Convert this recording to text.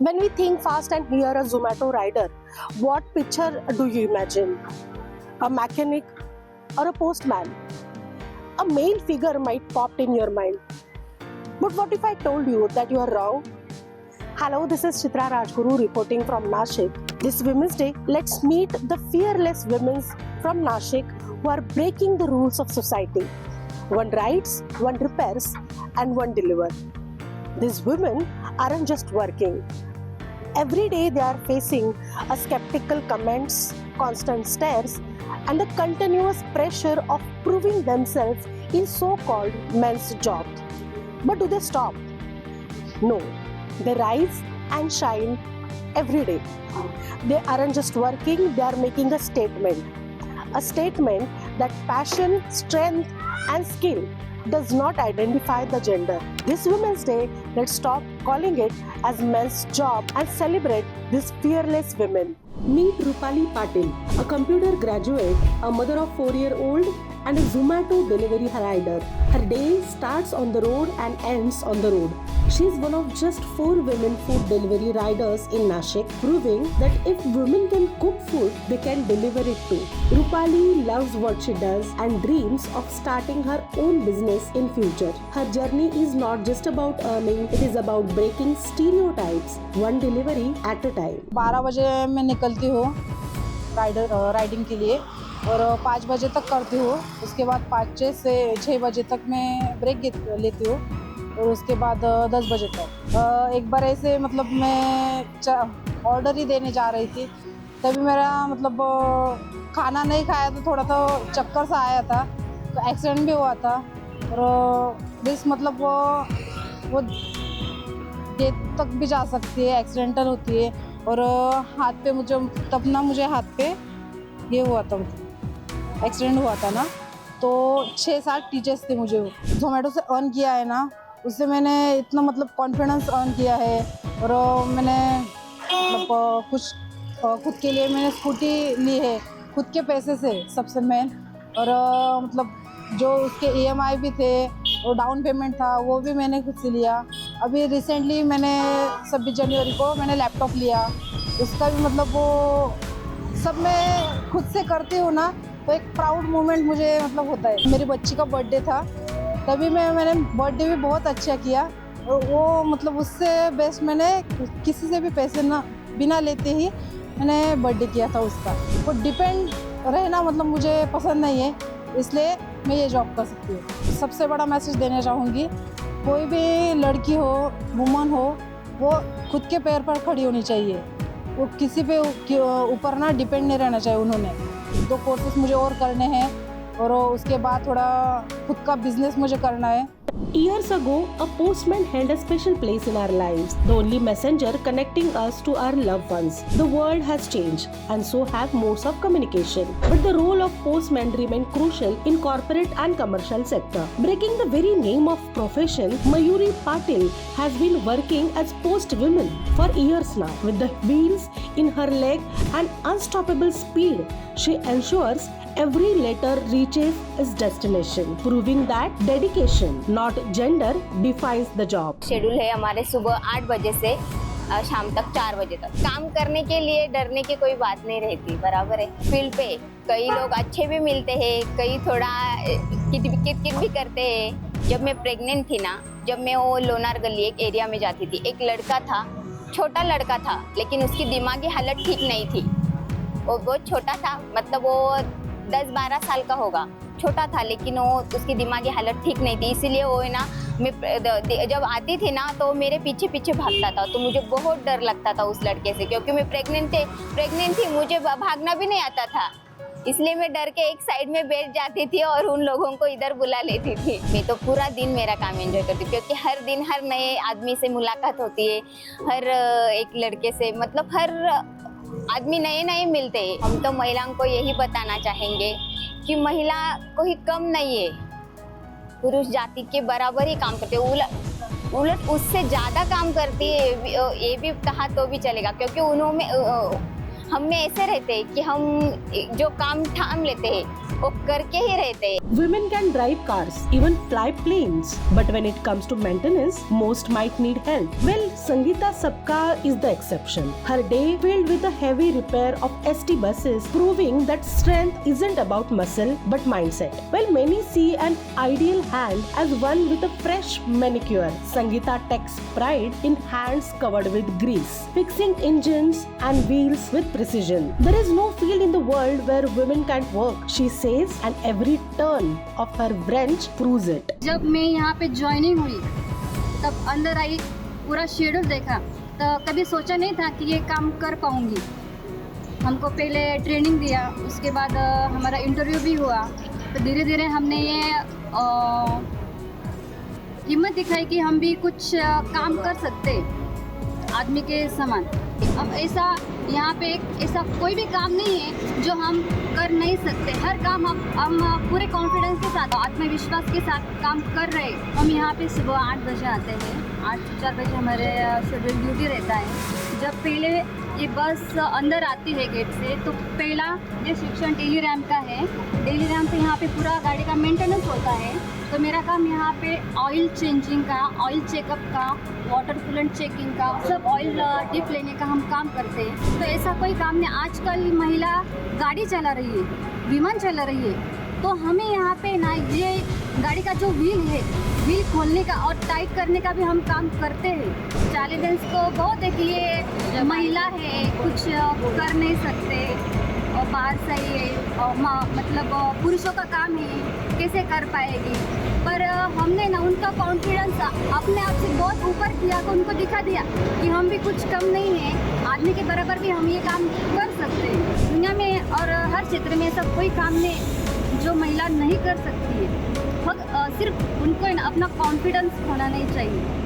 When we think fast and hear a Zomato rider, what picture do you imagine? A mechanic or a postman? A male figure might pop in your mind. But what if I told you that you are wrong? Hello, this is Chitra Rajguru reporting from Nashik. This Women's Day, let's meet the fearless women from Nashik who are breaking the rules of society. One rides, one repairs, and one delivers. These women aren't just working. Every day they are facing a skeptical comments, constant stares, and the continuous pressure of proving themselves in so-called men's job. But do they stop? No. They rise and shine every day. They aren't just working, they are making a statement. A statement that passion, strength, and skill does not identify the gender. This Women's Day, let's stop calling it as men's job and celebrate these fearless women. Meet Rupali Patil, a computer graduate, a mother of 4-year-old, and a Zomato delivery rider. Her day starts on the road and ends on the road. She is one of just 4 women food delivery riders in Nashik, proving that if women can cook food, they can deliver it too. Rupali loves what she does and dreams of starting her own business in future. Her journey is not just about earning, it is about breaking stereotypes, one delivery at a time. 12 बजे मैं निकलती हूँ riding के लिए और 5 बजे तक करती हूँ। उसके बाद 5 से 6 बजे तक मैं ब्रेक लेती हूँ और उसके बाद 10 बजे तक। एक बार ऐसे मतलब मैं ऑर्डर ही देने जा रही थी, तभी मेरा मतलब खाना नहीं खाया तो थोड़ा तो चक्कर सा आया था, तो एक्सीडेंट भी हुआ था और दिस मतलब वो डेथ तक भी जा सकती है, एक्सीडेंटल होती है। और हाथ पे मुझे हाथ पे ये हुआ था, एक्सीडेंट हुआ था ना, तो 6-7 टीचर्स थे मुझे जोमेटो से अर्न किया है ना, उससे मैंने इतना मतलब कॉन्फिडेंस अर्न किया है। और मैंने मतलब कुछ खुद के लिए मैंने स्कूटी ली है खुद के पैसे से सबसे मेन। और मतलब जो उसके EMI भी थे और डाउन पेमेंट था वो भी मैंने खुद से लिया। अभी रिसेंटली मैंने 26 जनवरी को मैंने लैपटॉप लिया, उसका भी मतलब वो सब मैं खुद से करती हूँ ना, तो एक प्राउड मोमेंट मुझे मतलब होता है। मेरी बच्ची का बर्थडे था, तभी मैंने बर्थडे भी बहुत अच्छा किया और वो मतलब उससे बेस्ट मैंने किसी से भी पैसे ना बिना लेते ही मैंने बर्थडे किया था उसका। वो डिपेंड रहना मतलब मुझे पसंद नहीं है, इसलिए मैं ये जॉब कर सकती हूँ। सबसे बड़ा मैसेज देना चाहूँगी, कोई भी लड़की हो, वुमन हो, वो खुद के पैर पर खड़ी होनी चाहिए। वो किसी पे ऊपर ना डिपेंड नहीं रहना चाहिए। उन्होंने 2 कोर्सेस मुझे और करने हैं और उसके बाद थोड़ा खुद का बिजनेस मुझे करना है। Years ago, a postman held a special place in our lives, the only messenger connecting us to our loved ones. The world has changed, and so have modes of communication. But the role of postman remained crucial in corporate and commercial sector. Breaking the very name of profession, Mayuri Patil has been working as post woman for years now. With the wheels in her leg and unstoppable speed, she ensures every letter reaches its destination, proving that dedication, not gender, defines the job. Schedule है हमारे सुबह 8 बजे से शाम तक 4 बजे तक। काम करने के लिए डरने की कोई बात नहीं रहती, बराबर है। फील्ड पे कई लोग अच्छे भी मिलते हैं, कई थोड़ा किट भी करते हैं। जब मैं प्रेग्नेंट थी ना, जब मैं वो लोनार गली एक एरिया में जाती थी, एक लड़का था, छोटा लड़का था, लेकिन उसकी दिमागी हालत ठीक नहीं थी। वो बहुत छोटा था, मतलब वो 10-12 साल का होगा, छोटा था, लेकिन वो उसकी दिमागी हालत ठीक नहीं थी। इसीलिए वो है ना, मैं जब आती थी ना तो मेरे पीछे पीछे भागता था, तो मुझे बहुत डर लगता था उस लड़के से, क्योंकि मैं प्रेग्नेंट थी, मुझे भागना भी नहीं आता था। इसलिए मैं डर के एक साइड में बैठ जाती थी और उन लोगों को इधर बुला लेती थी। मैं तो पूरा दिन मेरा काम एंजॉय करती थी, क्योंकि हर दिन हर नए आदमी से मुलाकात होती है, हर एक लड़के से, मतलब हर आदमी नए मिलते हैं। हम तो महिलाओं को यही बताना चाहेंगे कि महिला कोई कम नहीं है, पुरुष जाति के बराबर ही काम करते हैं, उलट उससे ज़्यादा काम करती है, ये भी कहा तो भी चलेगा। क्योंकि हम में ऐसे रहते हैं कि हम जो काम ठान लेते हैं वो करके ही रहते हैं। Women can drive cars, even fly planes. But when it comes to maintenance, most might need help. Well, Sangeeta Sabka is the exception. Her day filled with the heavy repair of ST buses, proving that strength isn't about muscle but mindset. While many see an ideal hand as one with a fresh manicure, Sangeeta takes pride in hands covered with grease, fixing engines and wheels with precision. There is no field in the world where women can't work, she says, and every turn of her wrench proves it. जब मैं यहाँ पे joining हुई तब अंदर आई, पूरा schedule देखा, तो कभी सोचा नहीं था कि ये काम कर पाऊँगी। हमको पहले ट्रेनिंग दिया, उसके बाद हमारा इंटरव्यू भी हुआ, तो धीरे धीरे हमने ये हिम्मत दिखाई कि हम भी कुछ काम कर सकते आदमी के समान। अब ऐसा यहाँ पे ऐसा कोई भी काम नहीं है जो हम कर नहीं सकते। हर काम हम पूरे कॉन्फिडेंस के साथ, आत्मविश्वास के साथ काम कर रहे। हम यहाँ पे सुबह 8 बजे आते हैं, 8 से 4 बजे हमारे शेड्यूल ड्यूटी रहता है। जब पहले ये बस अंदर आती है गेट से, तो पहला ये सेक्शन डेली रैम्प का है। डेली रैम्प पे यहाँ पे पूरा गाड़ी का मेंटेनेंस होता है, तो मेरा काम यहाँ पे ऑयल चेंजिंग का, ऑयल चेकअप का, वाटर कूलेंट चेकिंग का, सब ऑयल डिप लेने का हम काम करते हैं। तो ऐसा कोई काम नहीं। आजकल महिला गाड़ी चला रही है, विमान चला रही है, तो हमें यहाँ पे ना ये गाड़ी का जो व्हील है, व्हील खोलने का और टाइट करने का भी हम काम करते हैं। चैलेंजेस तो बहुत है कि ये महिला है, कुछ कर नहीं सकते और बाहर से ही है, मतलब पुरुषों का काम है, कैसे कर पाएगी। पर हमने ना उनका कॉन्फिडेंस अपने आप से बहुत ऊपर किया, तो उनको दिखा दिया कि हम भी कुछ कम नहीं है, आदमी के बराबर भी हम ये काम कर सकते हैं। दुनिया में और हर क्षेत्र में ऐसा कोई काम नहीं जो महिला नहीं कर सकती है। सिर्फ उनको अपना कॉन्फिडेंस होना नहीं चाहिए।